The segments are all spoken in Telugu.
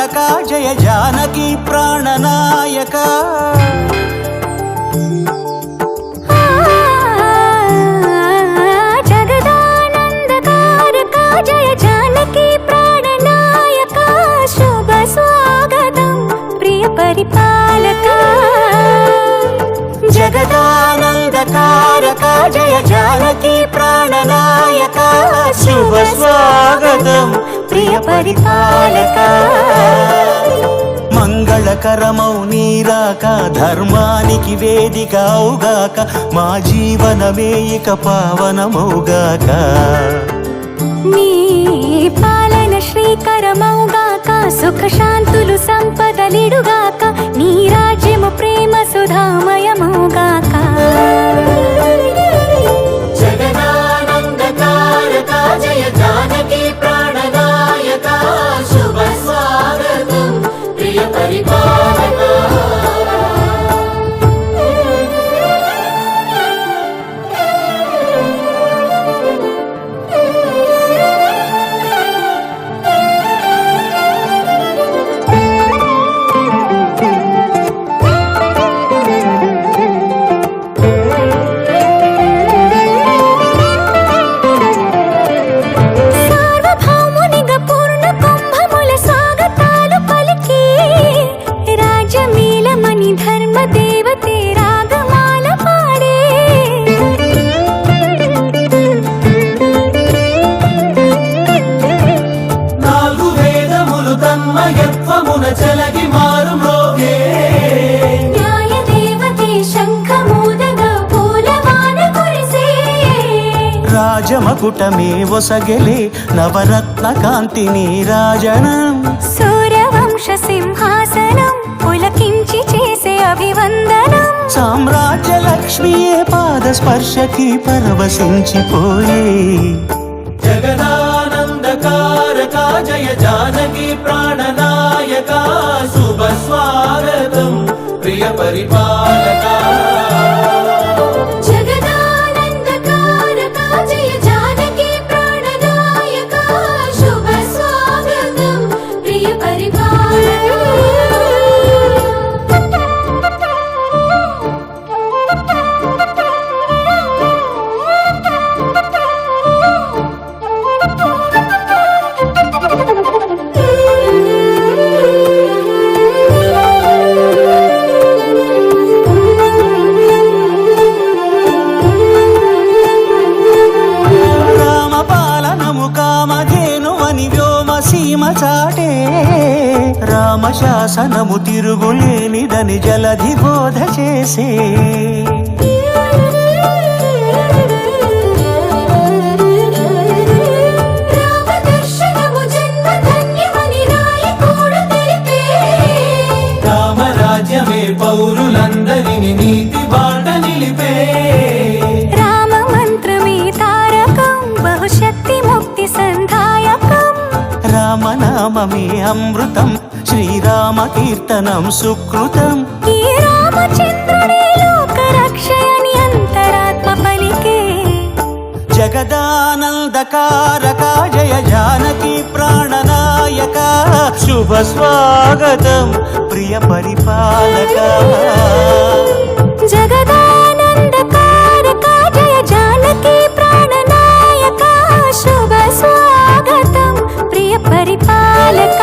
తారక జయ జానకి ప్రాణనాయక జగదానందకారక జయ జానకి ప్రాణనాయక శుభ స్వాగతం ప్రియ పరిపాలక జగదానందకారక జయ జానకి ప్రాణనాయక శుభ స్వాగతం ప్రియ పరిపాలక మంగళకరమౌ నీరాక ధర్మానికి వేదిక అవుగాక మా జీవనమే ఇక పావనమౌగాక నీ పాలన శ్రీకరమౌగాక సుఖ శాంతులు సంపదలిడుగాక నీ రాజ్యము ప్రేమ సుధామయమౌగాక జగదానందకారక జయ జానకి ప్రాణనాయక శుభ స్వాగతం ప్రియ పరిపాలక రాజమకుటమే ఒసగెలే నవరత్న కాంతి నీరాజనం సూర్యవంశ సింహాసనం పులకించి చేసే అభివందనం సామ్రాజ్య లక్ష్మియే పాద స్పర్శకి పరవశించిపోయే జగదానందకారక జయ జానకి ప్రాణనాయక శుభ స్వాగతం ప్రియ పరిపాలక చాటే రామశాసనము తిరుగులేనిదని జలధి బోధ చేసే రామరాజ్యమే పౌరులందరిని నీతి బాట నిలిపే రామ మంత్రమే తారకం బహుశక్తి ముక్తి సంధాయకం రామనామమే అమృతం శ్రీరామ కీర్తనం సుకృతం ఈ రామచంద్రుడే లోక రక్షయని అంతరాత్మ పలికే జగదానందకారక జయ జానకి ప్రాణనాయక శుభ స్వాగతం ప్రియ పరిపాలక జగదానందకారక జయ జానకి ప్రాణనాయక శుభ స్వాగతం ప్రియ పరిపాలక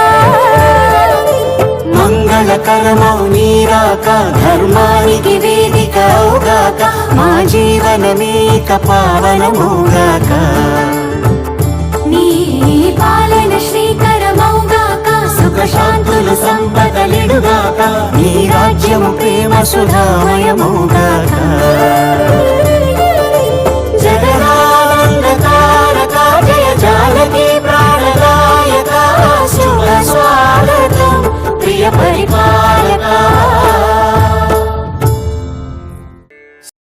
మంగళకరమౌ నీరాక ధర్మానికి వేదిక అవుగాక మా జీవనమే ఇక పావనమౌగాక నీ పాలన శ్రీకరమౌగాక సుఖ శాంతులు సంపదలిడుగాక నీ రాజ్యము ప్రేమ సుధామయమౌగాక